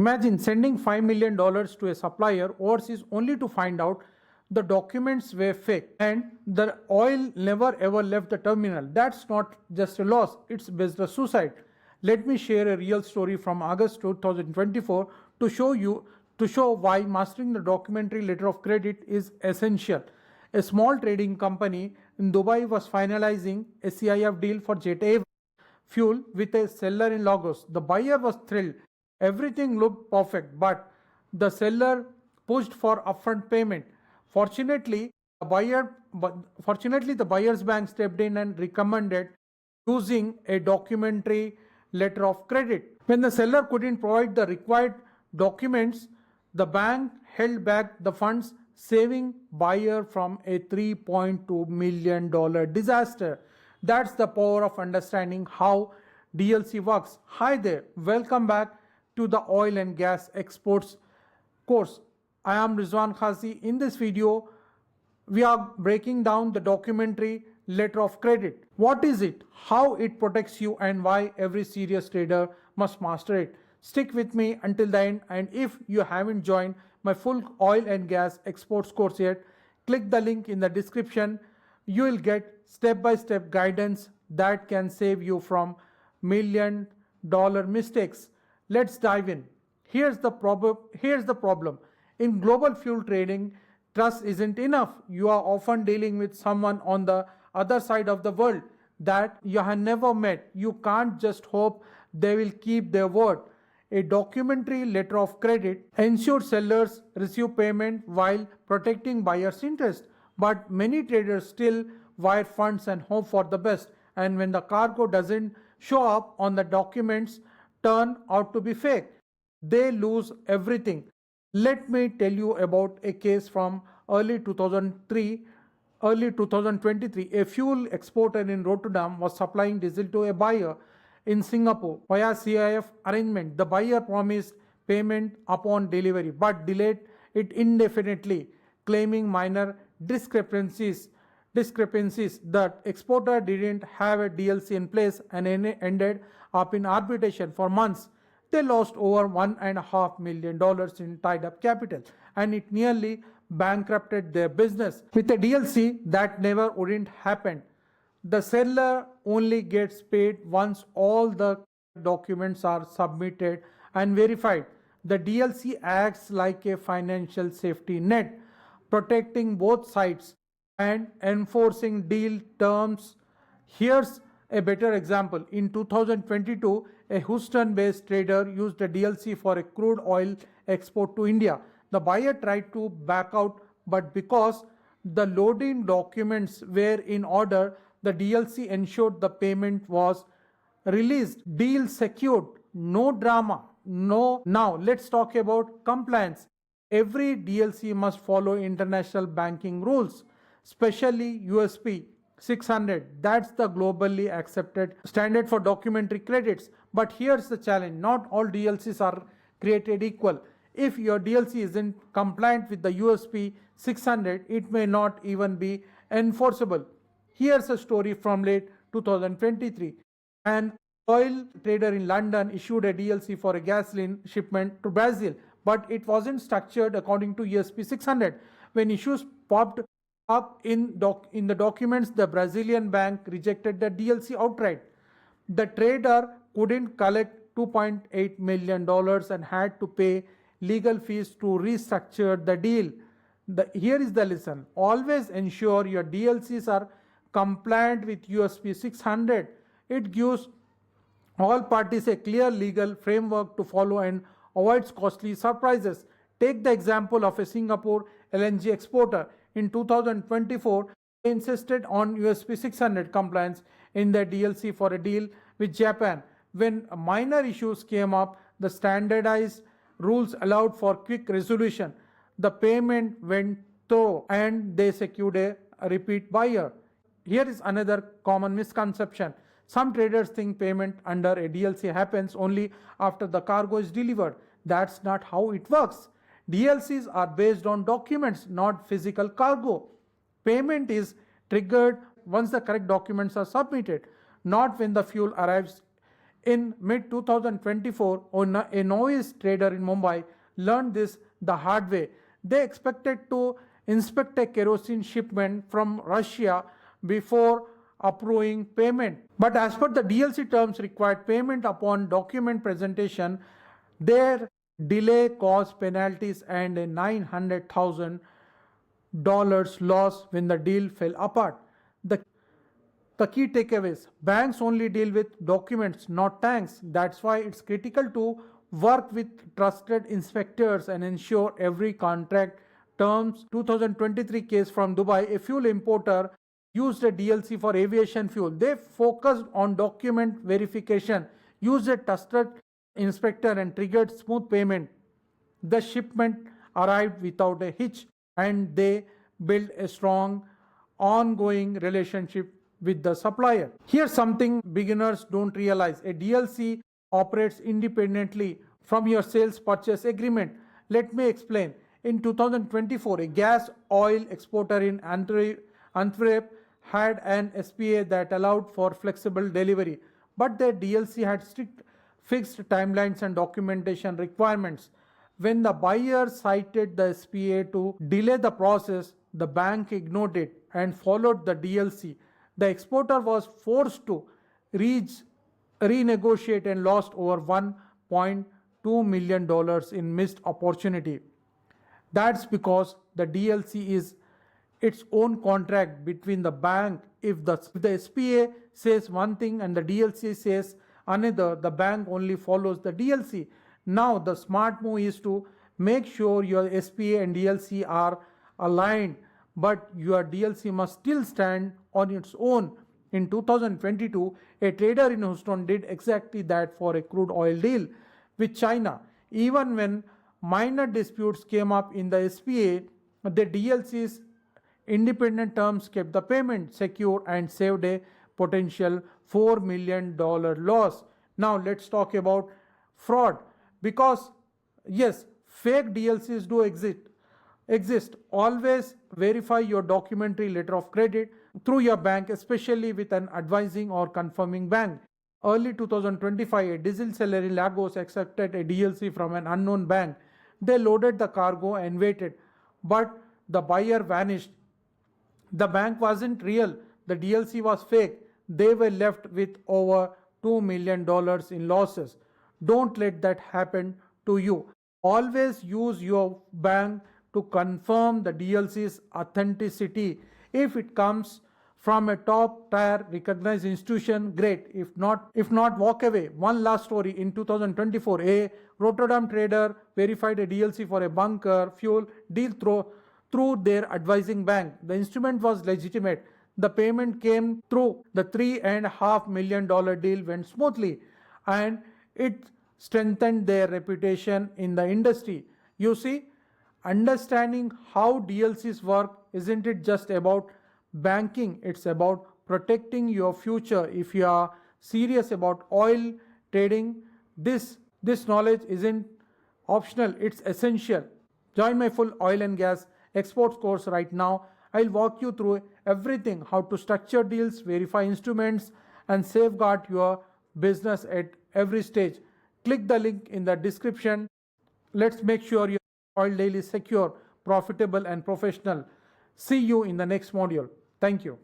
Imagine sending $5 million to a supplier overseas only to find out the documents were fake and the oil never ever left the terminal. That's not just a loss, it's business suicide. Let me share a real story from August 2024 to show why mastering the documentary letter of credit is essential. A small trading company in Dubai was finalizing a CIF deal for jet fuel with a seller in Lagos. The buyer was thrilled. Everything looked perfect, but the seller pushed for upfront payment. Fortunately, the buyer's bank stepped in and recommended using a documentary letter of credit. When the seller couldn't provide the required documents, the bank held back the funds, saving buyer from a $3.2 million disaster. That's the power of understanding how DLC works. Hi there, welcome back to the oil and gas exports course. I am Rizwan Khazi. In this video, we are breaking down the documentary letter of credit. What is it, how it protects you, and why every serious trader must master it. Stick with me until the end, and if you haven't joined my full oil and gas exports course yet, click the link in the description. You will get step-by-step guidance that can save you from $1 million mistakes. Let's dive in. Here's the problem. In global fuel trading, trust isn't enough. You are often dealing with someone on the other side of the world that you have never met. You can't just hope they will keep their word. A documentary letter of credit ensures sellers receive payment while protecting buyers' interest. But many traders still wire funds and hope for the best. And when the cargo doesn't show up on the documents turn out to be fake, they lose everything. Let me tell you about a case from early 2023. A fuel exporter in Rotterdam was supplying diesel to a buyer in Singapore via CIF arrangement. The buyer promised payment upon delivery but delayed it indefinitely, claiming minor discrepancies. The exporter didn't have a DLC in place and ended up in arbitration for months. They lost over $1.5 million in tied-up capital, and it nearly bankrupted their business. With a DLC, that never wouldn't happen. The seller only gets paid once all the documents are submitted and verified. The DLC acts like a financial safety net, protecting both sides and enforcing deal terms. Here's a better example. In 2022, a Houston-based trader used a DLC for a crude oil export to India. The buyer tried to back out, but because the loading documents were in order, the DLC ensured the payment was released. Deal secured. No drama. No. Now let's talk about compliance. Every DLC must follow international banking rules, especially USP 600. That's the globally accepted standard for documentary credits. But here's the challenge. Not all DLCs are created equal. If your DLC isn't compliant with the USP 600, it may not even be enforceable. Here's a story from late 2023. An oil trader in London issued a DLC for a gasoline shipment to Brazil, but it wasn't structured according to USP 600. When issues popped up in the documents, the Brazilian bank rejected the DLC outright. The trader couldn't collect $2.8 million and had to pay legal fees to restructure the deal. Here is the lesson. Always ensure your DLCs are compliant with USP 600. It gives all parties a clear legal framework to follow and avoids costly surprises. Take the example of a Singapore LNG exporter. In 2024, they insisted on USP 600 compliance in their DLC for a deal with Japan. When minor issues came up, the standardized rules allowed for quick resolution. The payment went through and they secured a repeat buyer. Here is another common misconception. Some traders think payment under a DLC happens only after the cargo is delivered. That's not how it works. DLCs are based on documents, not physical cargo. Payment is triggered once the correct documents are submitted, not when the fuel arrives. In mid 2024, a novice trader in Mumbai learned this the hard way. They expected to inspect a kerosene shipment from Russia before approving payment. But as per the DLC terms required payment upon document presentation, their delay caused penalties and a $900,000 loss when the deal fell apart. The key takeaways: banks only deal with documents, not tanks. That's why it's critical to work with trusted inspectors and ensure every contract terms. 2023 case from Dubai, a fuel importer used a DLC for aviation fuel. They focused on document verification, used a trusted inspector, and triggered smooth payment. The shipment arrived without a hitch, and they built a strong ongoing relationship with the supplier. Here's something beginners don't realize: a DLC operates independently from your sales purchase agreement. Let me explain. In 2024, a gas oil exporter in Antwerp had an SPA that allowed for flexible delivery, but their DLC had strict fixed timelines and documentation requirements. When the buyer cited the SPA to delay the process, the bank ignored it and followed the DLC. The exporter was forced to renegotiate and lost over $1.2 million in missed opportunity. That's because the DLC is its own contract between the bank. If the SPA says one thing and the DLC says another, the bank only follows the DLC. Now, the smart move is to make sure your SPA and DLC are aligned, but your DLC must still stand on its own. In 2022, a trader in Houston did exactly that for a crude oil deal with China. Even when minor disputes came up in the SPA, the DLC's independent terms kept the payment secure and saved a potential $4 million loss. Now let's talk about fraud, because yes, fake DLCs do exist. Always verify your documentary letter of credit through your bank, especially with an advising or confirming bank. Early 2025, a diesel seller in Lagos accepted a DLC from an unknown bank. They loaded the cargo and waited, but the buyer vanished. The bank wasn't real, the DLC was fake. They were left with over $2 million in losses. Don't let that happen to you. Always use your bank to confirm the DLC's authenticity. If it comes from a top tier recognized institution, great. If not, walk away. One last story. In 2024, a Rotterdam trader verified a DLC for a bunker fuel deal through their advising bank. The instrument was legitimate. The payment came through. The $3.5 million deal went smoothly, and it strengthened their reputation in the industry. You see, understanding how DLCs work isn't it just about banking, it's about protecting your future. If you are serious about oil trading, this knowledge isn't optional, it's essential. Join my full oil and gas exports course right now. I'll walk you through everything: how to structure deals, verify instruments, and safeguard your business at every stage. Click the link in the description. Let's make sure your oil daily is secure, profitable, and professional. See you in the next module. Thank you.